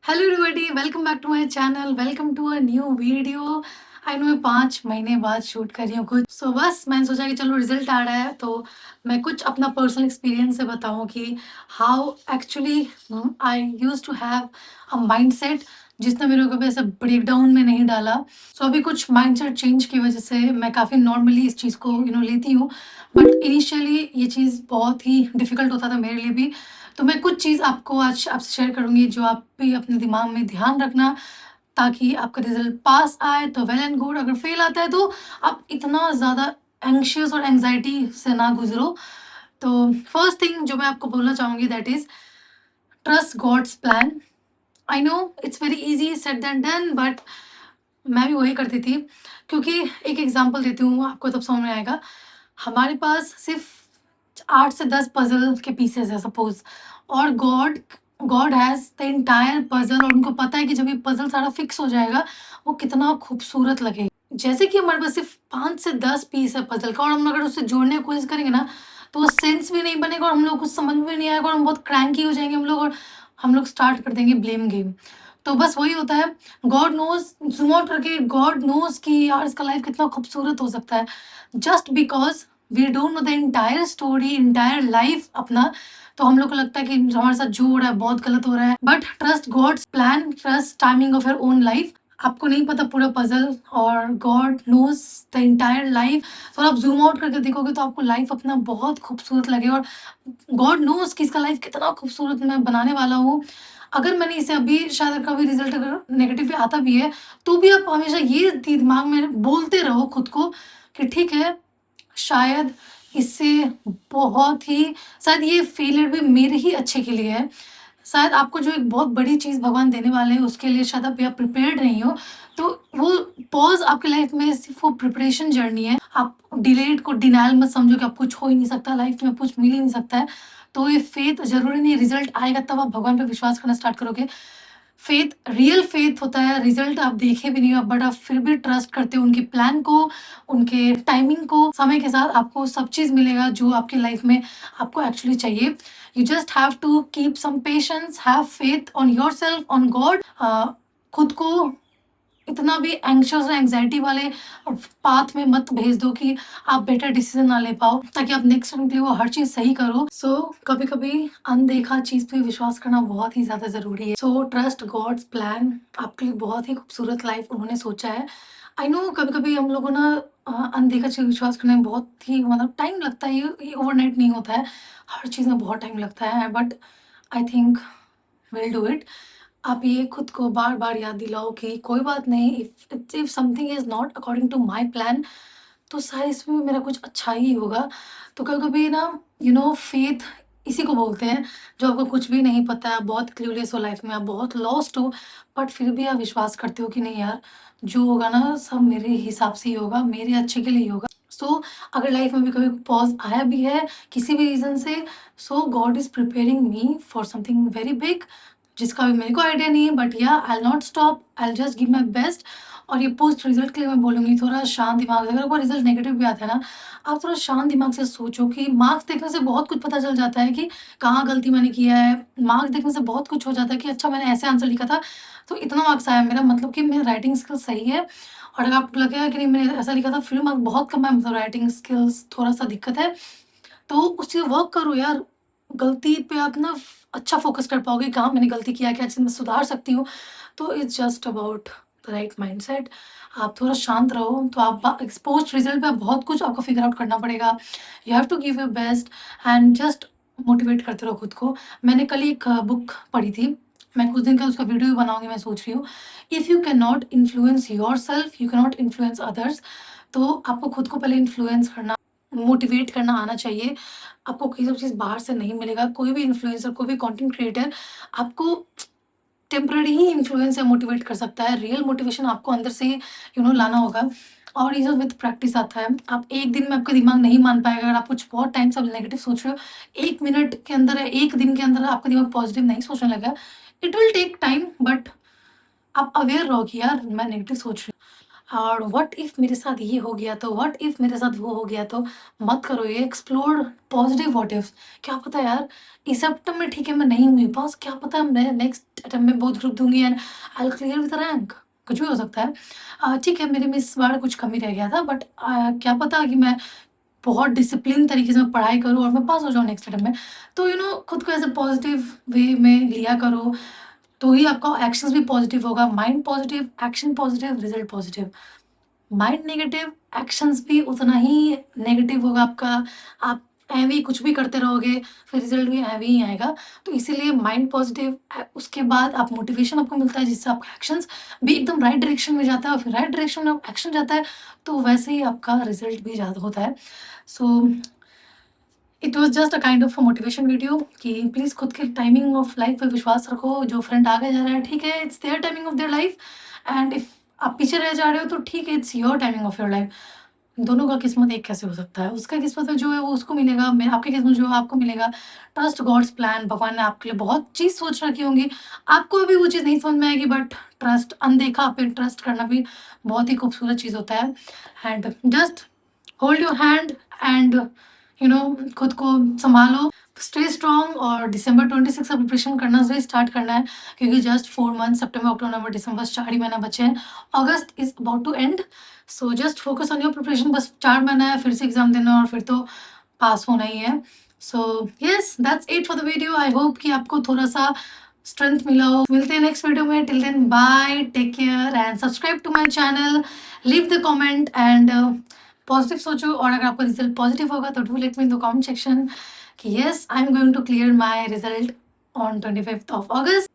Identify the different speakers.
Speaker 1: Hello everybody, welcome back to my channel. Welcome to a new video. I know मैं 5 महीने बाद shoot कर रही हूँ कुछ, बस मैंने सोचा कि चलो रिजल्ट आ रहा है तो मैं कुछ अपना पर्सनल एक्सपीरियंस से बताऊँ कि how actually I use to have a mindset जिसने मेरे को कभी ऐसे ब्रेक डाउन में नहीं डाला। अभी कुछ माइंडसेट चेंज की वजह से मैं काफ़ी नॉर्मली इस चीज़ को लेती हूँ, बट इनिशियली ये चीज़ बहुत ही डिफ़िकल्ट होता था मेरे लिए भी। तो मैं कुछ चीज़ आपको आज आपसे शेयर करूँगी जो आप भी अपने दिमाग में ध्यान रखना, ताकि आपका रिजल्ट पास आए तो वेल एंड गुड, अगर फेल आता है तो आप इतना ज़्यादा एंग्शियस और एंग्जाइटी से ना गुजरो। तो फर्स्ट थिंग जो मैं आपको बोलना चाहूँगी that is trust God's plan. I know it's very easy said than done, but मैं भी वही करती थी। क्योंकि एक एग्जांपल देती हूँ आपको तब समझ में आएगा। हमारे पास सिर्फ 8 से 10 पजल के पीसेस है सपोज, और God God has the entire puzzle, और उनको पता है कि जब ये पजल सारा फिक्स हो जाएगा वो कितना खूबसूरत लगेगा। जैसे कि हमारे पास सिर्फ 5 से 10 पीस है पजल का, और हम अगर उससे जोड़ने की कोशिश करेंगे ना तो वो सेंस भी नहीं बनेगा और हम लोग कुछ समझ में नहीं आएगा और हम बहुत क्रैंकी हो जाएंगे हम लोग, और हम लोग स्टार्ट कर देंगे ब्लेम गेम। तो बस वही होता है। गॉड नोज, जूम आउट करके गॉड नोज कि यार इसका लाइफ कितना खूबसूरत हो सकता है, just because we don't know the entire story, entire life अपना। तो हम लोग को लगता है कि हमारे साथ जो हो रहा है बहुत गलत हो रहा है, but trust God's plan, trust timing of your own life. आपको नहीं पता पूरा पजल, और God knows the entire life. तो आप जूम आउट करके देखोगे तो आपको लाइफ अपना बहुत खूबसूरत लगेगा, और गॉड नोज कि इसका लाइफ कितना खूबसूरत मैं बनाने वाला हूँ। अगर मैंने इसे अभी शायद कभी रिजल्ट अगर नेगेटिव भी आता भी है तो भी आप हमेशा ये दिमाग में बोलते रहो खुद को कि ठीक है, शायद इससे बहुत ही, शायद ये फेलियर भी मेरे ही अच्छे के लिए है। शायद आपको जो एक बहुत बड़ी चीज़ भगवान देने वाले हैं उसके लिए शायद अभी आप प्रिपेयर्ड नहीं हो। तो वो पॉज़ आपकी लाइफ में सिर्फ़ वो प्रिपरेशन जर्नी है। आप डिलेड को डिनायल मत समझो कि अब कुछ हो ही नहीं सकता, लाइफ में कुछ मिल ही नहीं सकता है। तो ये फ़ेथ ज़रूरी नहीं रिज़ल्ट आएगा तब आप भगवान पे विश्वास करना स्टार्ट करोगे। फ़ेथ, रियल फ़ेथ होता है, रिज़ल्ट आप देखे भी नहीं हो बट आप फिर भी ट्रस्ट करते हो उनके प्लान को, उनके टाइमिंग को। समय के साथ आपको सब चीज़ मिलेगा जो आपकी लाइफ में आपको एक्चुअली चाहिए। You just have to keep some patience, have faith on yourself, on God. खुद को इतना भी एंग्शियस और एंग्जायटी वाले पाथ में मत भेज दो कि आप बेटर डिसीजन ना ले पाओ, ताकि आप नेक्स्ट टाइम के लिए वो हर चीज़ सही करो। कभी कभी अनदेखा चीज़ पे विश्वास करना बहुत ही ज़्यादा ज़रूरी है। ट्रस्ट गॉड्स प्लान, आपके लिए बहुत ही खूबसूरत लाइफ उन्होंने सोचा है। आई नो कभी कभी हम लोगों ना अनदेखा चीज़ विश्वास करने में बहुत ही मतलब टाइम लगता है, ये ओवरनाइट नहीं होता है। हर चीज़ में बहुत टाइम लगता है, but I think will do it. आप ये खुद को बार-बार याद दिलाओ कि कोई बात नहीं, if something is not according to my plan तो शायद इसमें भी मेरा कुछ अच्छा ही होगा। तो कभी-कभी ना फेथ इसी को बोलते हैं, जो आपको कुछ भी नहीं पता है, आप बहुत क्लूलेस हो लाइफ में, आप बहुत लॉस्ट हो, बट फिर भी आप विश्वास करते हो कि नहीं यार, जो होगा ना सब मेरे हिसाब से ही होगा, मेरे अच्छे के लिए ही होगा। अगर लाइफ में भी कभी पॉज़ आया भी है किसी भी रीज़न से, God is preparing me for something very big, जिसका भी मेरे को आइडिया नहीं है, बट या I will not stop, I will just give my best. और ये पोस्ट रिजल्ट के लिए मैं बोलूँगी थोड़ा शांत दिमाग से, अगर कोई रिजल्ट नेगेटिव भी आता है ना, आप थोड़ा शांत दिमाग से सोचो कि मार्क्स देखने से बहुत कुछ पता चल जाता है कि कहाँ गलती मैंने किया है। मार्क्स देखने से बहुत कुछ हो जाता है कि अच्छा मैंने ऐसे आंसर लिखा था तो इतना मार्क्स आया मेरा, मतलब कि मेरा राइटिंग स्किल सही है। और अगर आपको लगेगा कि नहीं मैंने ऐसा लिखा था फिर मार्क्स बहुत कम है, मतलब राइटिंग स्किल्स थोड़ा सा दिक्कत है, तो उस चीज़ वर्क करो यार। गलती पे आप ना अच्छा फ़ोकस कर पाओगे, कहाँ मैंने गलती किया, क्या चीज़ मैं सुधार सकती हूँ। तो it's just about the right mindset. आप थोड़ा शांत रहो, तो आप पोस्ट रिज़ल्ट पे बहुत कुछ आपको फिगर आउट करना पड़ेगा। You have to give your best and just motivate करते रहो खुद को। मैंने कल ही एक बुक पढ़ी थी, मैं कुछ दिन का उसका वीडियो भी बनाऊँगी मैं सोच रही हूँ। If you can not influence yourself, you can not influence others. तो आपको खुद को पहले इन्फ्लुएंस करना, मोटिवेट करना आना चाहिए। आपको ये सब चीज़ बाहर से नहीं मिलेगा। कोई भी इन्फ्लुएंसर, कोई भी कंटेंट क्रिएटर आपको टेम्परेरी ही इन्फ्लुएंस या मोटिवेट कर सकता है। रियल मोटिवेशन आपको अंदर से लाना होगा, और ये सब विद प्रैक्टिस आता है। आप एक दिन में आपका दिमाग नहीं मान पाएगा। अगर आप कुछ बहुत टाइम से आप नेगेटिव सोच रहे हो, 1 मिनट के अंदर या 1 दिन के अंदर आपका दिमाग पॉजिटिव नहीं सोचने लगेगा। It will take time, but आप अवेयर रहो कि यार मैं नेगेटिव सोच रही हूँ। और व्हाट इफ़ मेरे साथ ये हो गया तो, व्हाट इफ़ मेरे साथ वो हो गया तो, मत करो ये। Explore positive what ifs. क्या पता यार, इस अटेम्प्ट में ठीक है मैं नहीं हुई पास, क्या पता मैं नेक्स्ट अटेम्प्ट में बहुत ग्रुप दूंगी and I will clear with rank. कुछ भी हो सकता है। ठीक है, मेरे में इस बार कुछ कमी रह गया था, बट क्या पता कि मैं बहुत डिसिप्लिन तरीके से मैं पढ़ाई करूँ और मैं पास हो जाऊँ नेक्स्ट अटेम्प्ट में। तो खुद को ऐसे पॉजिटिव वे में लिया करो, तो ही आपका एक्शंस भी पॉजिटिव होगा। Mind positive, action positive, result positive. Mind negative, actions भी उतना ही नेगेटिव होगा आपका। आप ऐवे ही कुछ भी करते रहोगे, फिर रिजल्ट भी ऐवे ही आएगा। तो इसीलिए माइंड पॉजिटिव, उसके बाद आप मोटिवेशन आपको मिलता है, जिससे आपका एक्शंस भी एकदम राइट डायरेक्शन में जाता है, और फिर राइट डायरेक्शन में एक्शन जाता है, तो वैसे ही आपका रिजल्ट भी ज़्यादा होता है। So it was just a kind of motivation video कि प्लीज़ खुद के टाइमिंग ऑफ लाइफ पे विश्वास रखो। जो फ्रेंड आगे जा रहा है, ठीक है, it's their timing of their life, and if आप पीछे रह जा रहे हो तो ठीक है, it's your timing of your life. दोनों का किस्मत एक कैसे हो सकता है? उसका किस्मत में जो है वो उसको मिलेगा, मैं आपकी किस्मत जो है आपको मिलेगा। Trust God's plan. भगवान ने आपके लिए बहुत चीज़ सोच रखी होंगी, आपको अभी वो चीज़ नहीं समझ में आएगी, बट ट्रस्ट, अनदेखा पे ट्रस्ट करना भी बहुत ही खूबसूरत चीज़ होता है। And just hold your hand and खुद को संभालो, स्टे स्ट्रॉन्ग, और दिसंबर 26 से प्रिपरेशन करना से स्टार्ट करना है, क्योंकि जस्ट 4 मंथ, सितंबर, अक्टूबर, नवंबर, दिसंबर, 4 ही महीना बचे हैं। August is about to end, so just focus on your preparation. बस 4 महीना है, फिर से एग्जाम देना और फिर तो पास होना ही है। So yes, that's it for the video. I hope कि आपको थोड़ा सा स्ट्रेंथ मिला हो। मिलते हैं नेक्स्ट वीडियो में। Till then bye, take care and subscribe to my channel, leave the comment and positive सोचो। और अगर आपका रिजल्ट पॉजिटिव होगा तो do let me in the comment section कि yes, I am going to clear my result on 25th of August.